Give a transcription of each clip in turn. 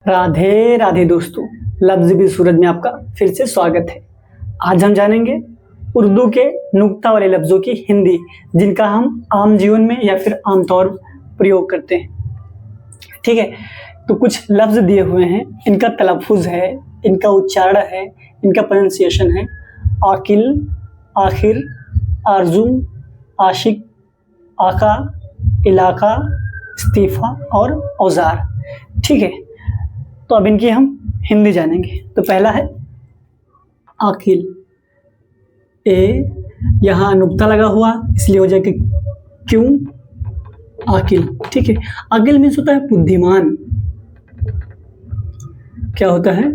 राधे राधे दोस्तों, लफ्ज़ भी सूरज में आपका फिर से स्वागत है। आज हम जानेंगे उर्दू के नुक्ता वाले लफ्ज़ों की हिंदी, जिनका हम आम जीवन में या फिर आमतौर प्रयोग करते हैं। ठीक है, तो कुछ लफ्ज़ दिए हुए हैं, इनका तलफ़ुज़ है, इनका उच्चारण है, इनका प्रोनाउंसिएशन है। आकिल, आखिर, आरज़ू, आशिक, आका, इलाका, इस्तीफ़ा और औज़ार। ठीक है, तो अब इनकी हम हिंदी जानेंगे। तो पहला है आकिल। ए यहाँ नुक्ता लगा हुआ, इसलिए हो जाएगा क्यों आकिल। ठीक है, आकिल मीन्स होता है बुद्धिमान। क्या होता है?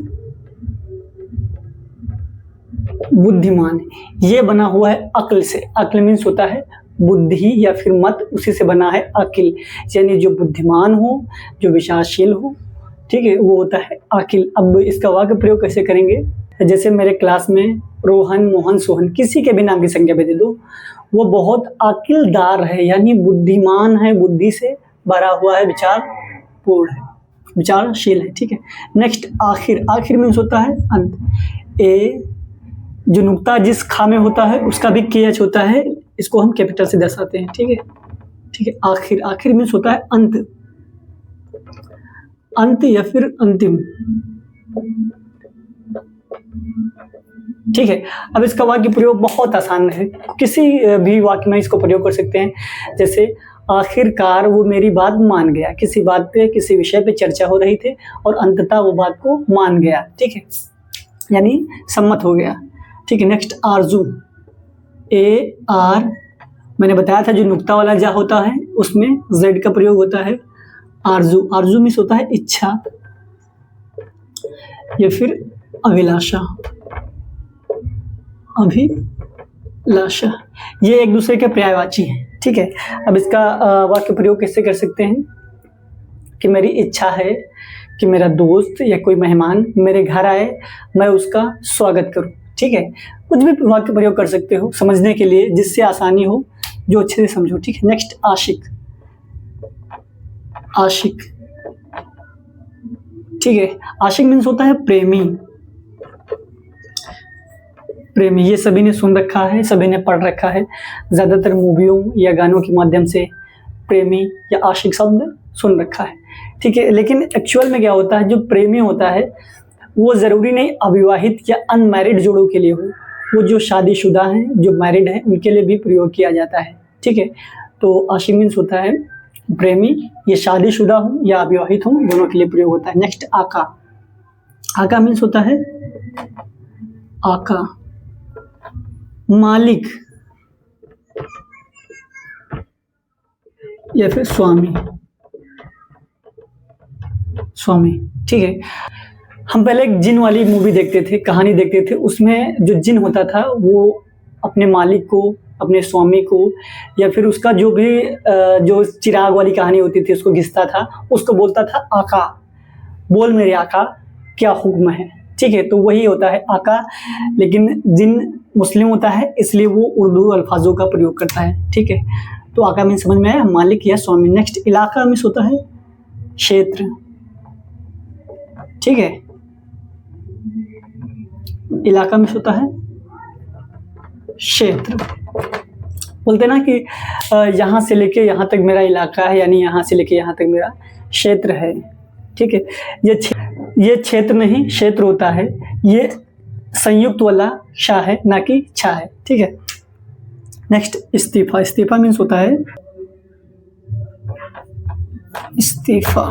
बुद्धिमान। ये बना हुआ है अक्ल से। अक्ल मीन्स होता है बुद्धि या फिर मत, उसी से बना है अकिल, यानी जो बुद्धिमान हो, जो विचारशील हो। ठीक है, वो होता है आकिल। अब इसका वाक्य प्रयोग कैसे करेंगे? जैसे मेरे क्लास में रोहन, मोहन, सोहन, किसी के भी नाम की संज्ञा भी दे दो, वो बहुत अकिलदार है, यानी बुद्धिमान है, बुद्धि से भरा हुआ है, विचारपूर्ण है, विचारशील है। ठीक है, नेक्स्ट आखिर। आखिर मीन्स होता है अंत। ए जो नुक्ता जिस खा में होता है उसका भी KH होता है, इसको हम कैपिटल से दर्शाते हैं। ठीक है, ठीक है। आखिर, आखिर मीन्स होता है अंत, अंत या फिर अंतिम। ठीक है, अब इसका वाक्य प्रयोग बहुत आसान है, किसी भी वाक्य में इसको प्रयोग कर सकते हैं। जैसे आखिरकार वो मेरी बात मान गया, किसी बात पे, किसी विषय पे चर्चा हो रही थी और अंततः वो बात को मान गया। ठीक है, यानी सम्मत हो गया। ठीक है, नेक्स्ट आरजू। ए आर, मैंने बताया था जो नुक्ता वाला जा होता है उसमें Z का प्रयोग होता है। आरजू, आरजू मीन्स होता है इच्छा या फिर अभिलाषा, अभिलाषा। ये एक दूसरे के पर्यायवाची हैं। ठीक है, अब इसका वाक्य प्रयोग कैसे कर सकते हैं कि मेरी इच्छा है कि मेरा दोस्त या कोई मेहमान मेरे घर आए, मैं उसका स्वागत करूं। ठीक है, कुछ भी वाक्य प्रयोग कर सकते हो समझने के लिए, जिससे आसानी हो, जो अच्छे से समझो। ठीक है, नेक्स्ट आशिक। आशिक, ठीक है, आशिक मीन्स होता है प्रेमी। प्रेमी, ये सभी ने सुन रखा है, सभी ने पढ़ रखा है, ज्यादातर मूवियों या गानों के माध्यम से प्रेमी या आशिक शब्द सुन रखा है। ठीक है, लेकिन एक्चुअल में क्या होता है, जो प्रेमी होता है वो जरूरी नहीं अविवाहित या अनमैरिड जोड़ों के लिए हो, वो जो शादीशुदा हैं, जो मैरिड हैं, उनके लिए भी प्रयोग किया जाता है। ठीक है, तो आशिक मीन्स होता है प्रेमी, ये शादीशुदा हो या अविवाहित हो, दोनों के लिए प्रयोग होता है। नेक्स्ट आका। आका मीन्स होता है आका, मालिक या फिर स्वामी, स्वामी। ठीक है, हम पहले एक जिन वाली मूवी देखते थे, कहानी देखते थे, उसमें जो जिन होता था वो अपने मालिक को, अपने स्वामी को, या फिर उसका जो भी जो चिराग वाली कहानी होती थी उसको घिसता था, उसको बोलता था आका, बोल मेरे आका क्या हुक्म है। ठीक है, तो वही होता है आका, लेकिन जिन मुस्लिम होता है इसलिए वो उर्दू अल्फाजों का प्रयोग करता है। ठीक है, तो आका मीन्स समझ में आया, मालिक या स्वामी। नेक्स्ट इलाका मीन्स होता है क्षेत्र। ठीक है, इलाका मीन्स होता है क्षेत्र। बोलते ना कि यहाँ से लेके यहाँ तक मेरा इलाका है, यानी यहाँ से लेके यहाँ तक मेरा क्षेत्र है। ठीक है, ये क्षेत्र नहीं क्षेत्र होता है, ये संयुक्त वाला शा है, ना कि छा है। ठीक है, नेक्स्ट इस्तीफा। इस्तीफा मीन्स होता है इस्तीफा,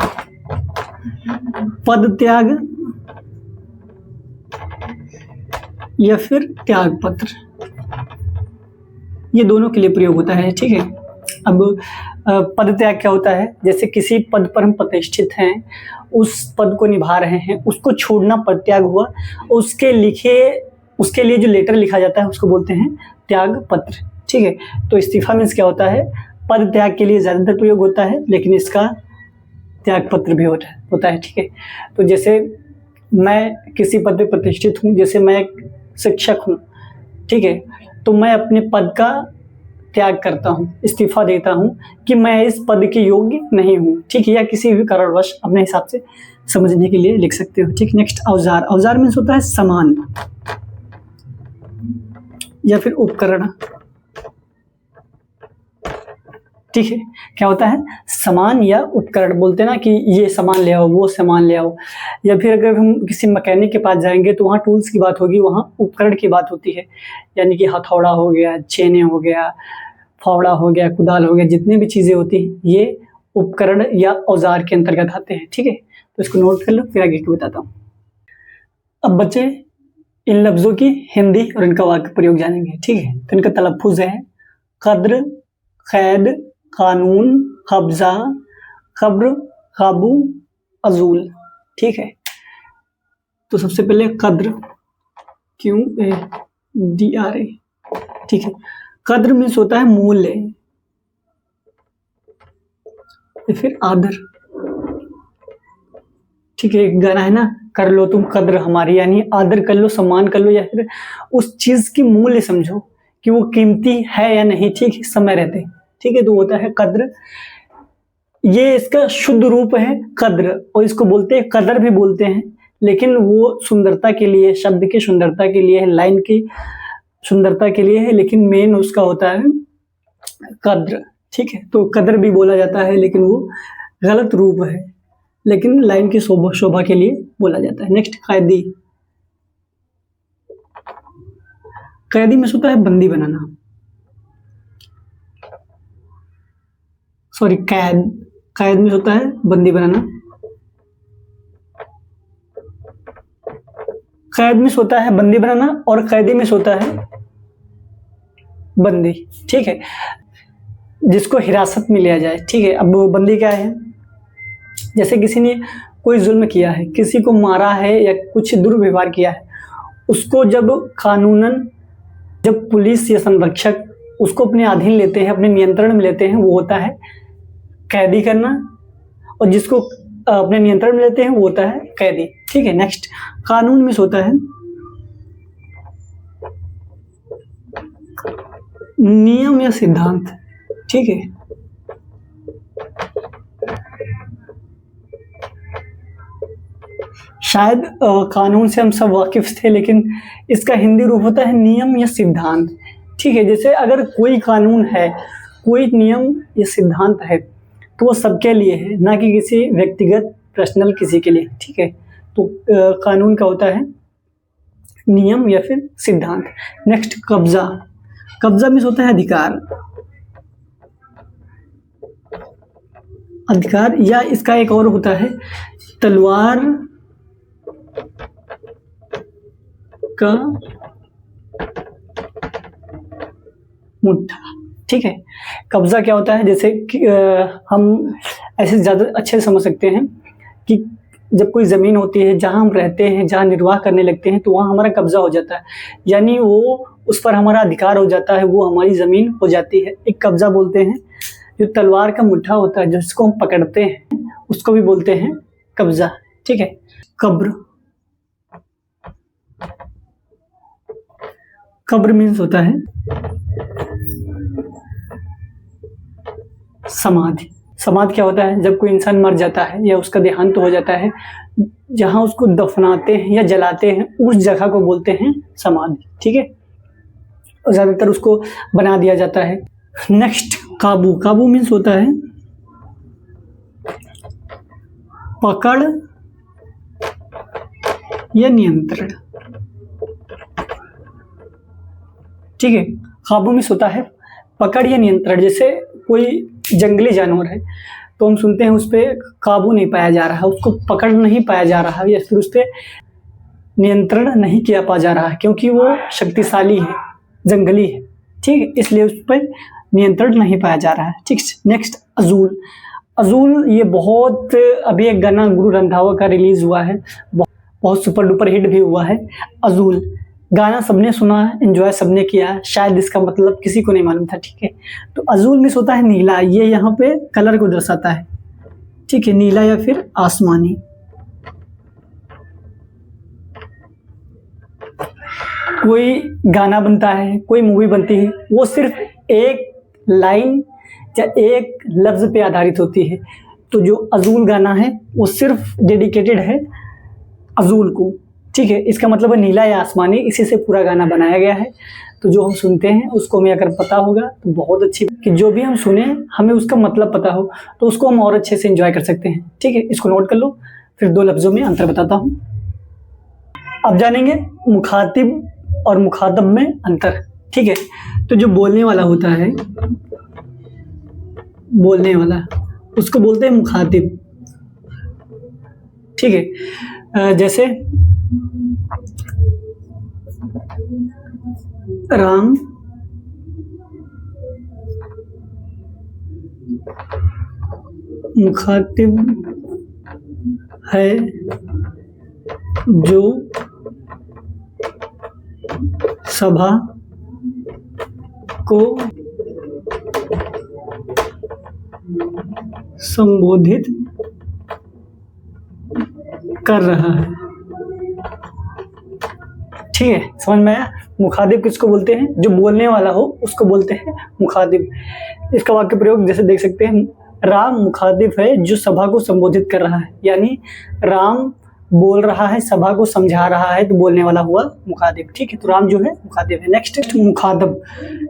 पद त्याग या फिर त्याग पत्र, ये दोनों के लिए प्रयोग होता है। ठीक है, अब पद त्याग क्या होता है? जैसे किसी पद पर हम प्रतिष्ठित हैं, उस पद को निभा रहे हैं, उसको छोड़ना पद त्याग हुआ, उसके लिए जो लेटर लिखा जाता है उसको बोलते हैं त्याग पत्र। ठीक है, तो इस्तीफा मीन्स क्या होता है? पद त्याग के लिए ज्यादातर प्रयोग होता है, लेकिन इसका त्याग पत्र भी होता है। ठीक है, तो जैसे मैं किसी पद पर प्रतिष्ठित हूँ, जैसे मैं एक शिक्षक हूँ, ठीक है, तो मैं अपने पद का त्याग करता हूँ, इस्तीफा देता हूँ कि मैं इस पद के योग्य नहीं हूँ, ठीक है, या किसी भी कारणवश अपने हिसाब से समझने के लिए लिख सकते हो, ठीक। नेक्स्ट औजार, औजार मीन्स होता है सामान या फिर उपकरण, ठीक है। क्या होता है, सामान या उपकरण, बोलते हैं ना कि ये सामान ले आओ, वो सामान ले आओ, या फिर अगर हम किसी मैकेनिक के पास जाएंगे तो वहाँ टूल्स की बात होगी, वहाँ उपकरण की बात होती है, यानी कि हथौड़ा हो गया, छेने हो गया, फावड़ा हो गया, कुदाल हो गया, जितनी भी चीजें होती हैं ये उपकरण या औजार के अंतर्गत आते हैं, ठीक है। तो इसको नोट कर लो, फिर आगे की बताता हूँ। अब बच्चे इन लफ्जों की हिंदी और इनका वाक्य प्रयोग जानेंगे, ठीक है। तो इनका तलफ्फुज़ है कद्र, कैद, कानून, कब्जा, खब्र, काबू, अजूल, ठीक है। तो सबसे पहले कद्र, QADRA, ठीक है। कद्र मीन्स होता है मूल्य या फिर आदर, ठीक है। एक गाना है ना, कर लो तुम कद्र हमारी, यानी आदर कर लो, सम्मान कर लो, या फिर उस चीज की मूल्य समझो कि वो कीमती है या नहीं, ठीक है, समय रहते, ठीक है। तो होता है कद्र, ये इसका शुद्ध रूप है कद्र, और इसको बोलते हैं कदर भी बोलते हैं, लेकिन वो सुंदरता के लिए, शब्द की सुंदरता के लिए है, लाइन की सुंदरता के लिए है, लेकिन मेन उसका होता है कद्र, ठीक है। तो कदर भी बोला जाता है, लेकिन वो गलत रूप है, लेकिन लाइन की शोभा के लिए बोला जाता है। नेक्स्ट कैदी, कैदी में होता है बंदी बनाना, सॉरी कैद, कैद में होता है बंदी बनाना, कैद में होता है बंदी बनाना, और कैदी में होता है बंदी, ठीक है, जिसको हिरासत में लिया जाए, ठीक है। अब वो बंदी क्या है, जैसे किसी ने कोई जुल्म किया है, किसी को मारा है या कुछ दुर्व्यवहार किया है, उसको जब कानूनन, जब पुलिस या संरक्षक उसको अपने अधीन लेते हैं, अपने नियंत्रण में लेते हैं, वो होता है कैदी करना, और जिसको अपने नियंत्रण में लेते हैं वो होता है कैदी, ठीक है। नेक्स्ट कानून में होता है नियम या सिद्धांत, ठीक है। शायद कानून से हम सब वाकिफ थे, लेकिन इसका हिंदी रूप होता है नियम या सिद्धांत, ठीक है। जैसे अगर कोई कानून है, कोई नियम या सिद्धांत है, तो वो सबके लिए है, ना कि किसी व्यक्तिगत पर्सनल किसी के लिए, ठीक है। तो कानून का होता है नियम या फिर सिद्धांत। नेक्स्ट कब्जा, कब्जा में होता है अधिकार, अधिकार, या इसका एक और होता है तलवार का मुट्ठा, ठीक है। कब्जा क्या होता है, जैसे कि हम ऐसे ज़्यादा अच्छे से समझ सकते हैं कि जब कोई ज़मीन होती है, जहाँ हम रहते हैं, जहाँ निर्वाह करने लगते हैं, तो वहाँ हमारा कब्जा हो जाता है, यानी वो उस पर हमारा अधिकार हो जाता है, वो हमारी ज़मीन हो जाती है। एक कब्जा बोलते हैं। जो तलवार का मुट्ठा होता है, जिसको हम पकड़ते हैं, उसको भी बोलते हैं कब्जा, ठीक है। कब्र, कब्र मीन्स होता है समाधि। समाधि क्या होता है, जब कोई इंसान मर जाता है या उसका देहांत हो जाता है, जहां उसको दफनाते हैं या जलाते हैं, उस जगह को बोलते हैं समाधि, ठीक है। और ज्यादातर उसको बना दिया जाता है। नेक्स्ट काबू, काबू मीन्स होता है पकड़ या नियंत्रण, ठीक है। काबू मीन्स होता है पकड़ या नियंत्रण। जैसे कोई जंगली जानवर है, तो हम सुनते हैं उस पर काबू नहीं पाया जा रहा, उसको पकड़ नहीं पाया जा रहा, या फिर उस पर नियंत्रण नहीं किया पा जा रहा, क्योंकि वो शक्तिशाली है, जंगली है, ठीक है, इसलिए उस पर नियंत्रण नहीं पाया जा रहा है, ठीक। नेक्स्ट अजूल, अजूल ये बहुत, अभी एक गाना गुरु रंधावा का रिलीज हुआ है, बहुत सुपर डुपर हिट भी हुआ है अजूल। गाना सबने सुना है, एंजॉय सबने किया है, शायद इसका मतलब किसी को नहीं मालूम था, ठीक है। तो अजूल मीन्स होता है नीला, ये यहाँ पे कलर को दर्शाता है, ठीक है, नीला या फिर आसमानी। कोई गाना बनता है, कोई मूवी बनती है, वो सिर्फ एक लाइन या एक लफ्ज़ पे आधारित होती है। तो जो अज़ूल गाना है वो सिर्फ डेडिकेटेड है अज़ूल को, ठीक है। इसका मतलब है नीला या आसमानी, इसी से पूरा गाना बनाया गया है। तो जो हम सुनते हैं उसको हमें अगर पता होगा तो बहुत अच्छी, कि जो भी हम सुने हमें उसका मतलब पता हो तो उसको हम और अच्छे से एंजॉय कर सकते हैं, ठीक है। इसको नोट कर लो, फिर 2 लफ्ज़ों में अंतर बताता हूँ। अब जानेंगे मुखातिब और मुखातब में अंतर, ठीक है। तो जो बोलने वाला होता है, बोलने वाला, उसको बोलते हैं मुखातिब, ठीक है। जैसे राम मुखातिब है जो सभा को संबोधित कर रहा है, ठीक है। समझ में आया? मुखातिब किसको बोलते हैं? जो बोलने वाला हो उसको बोलते हैं मुखातिब। इसका वाक्य प्रयोग जैसे देख सकते हैं, राम मुखातिब है जो सभा को संबोधित कर रहा है, यानी राम बोल रहा है, सभा को समझा रहा है, तो बोलने वाला हुआ मुखातिब, ठीक है। तो राम जो है मुखातिब है। नेक्स्ट मुखातब,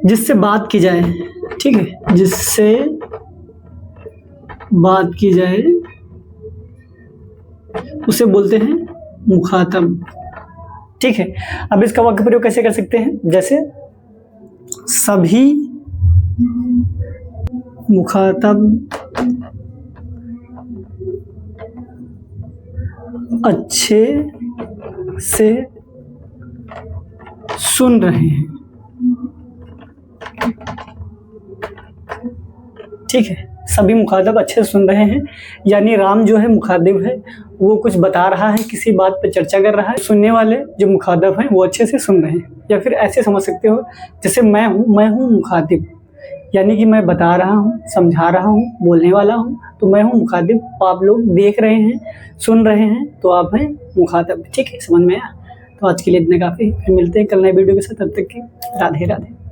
जिससे बात की जाए, ठीक है, जिससे बात की जाए उसे बोलते हैं मुखातब, ठीक है। अब इसका वाक्य प्रयोग कैसे कर सकते हैं? जैसे सभी मुखातब अच्छे से सुन रहे हैं, ठीक है। सभी मुखातब अच्छे से सुन रहे हैं, यानी राम जो है मुखातिब है, वो कुछ बता रहा है, किसी बात पर चर्चा कर रहा है, सुनने वाले जो मुखातब हैं वो अच्छे से सुन रहे हैं। या फिर ऐसे समझ सकते हो, जैसे मैं हूँ मुखातिब, यानी कि मैं बता रहा हूँ, समझा रहा हूँ, बोलने वाला हूँ, तो मैं हूँ मुखातिब। आप लोग देख रहे हैं, सुन रहे हैं, तो आप हैं मुखातब, ठीक है। समझ में आया? तो आज के लिए इतना काफ़ी, फिर मिलते हैं कल नए वीडियो के साथ। तब तक के राधे राधे।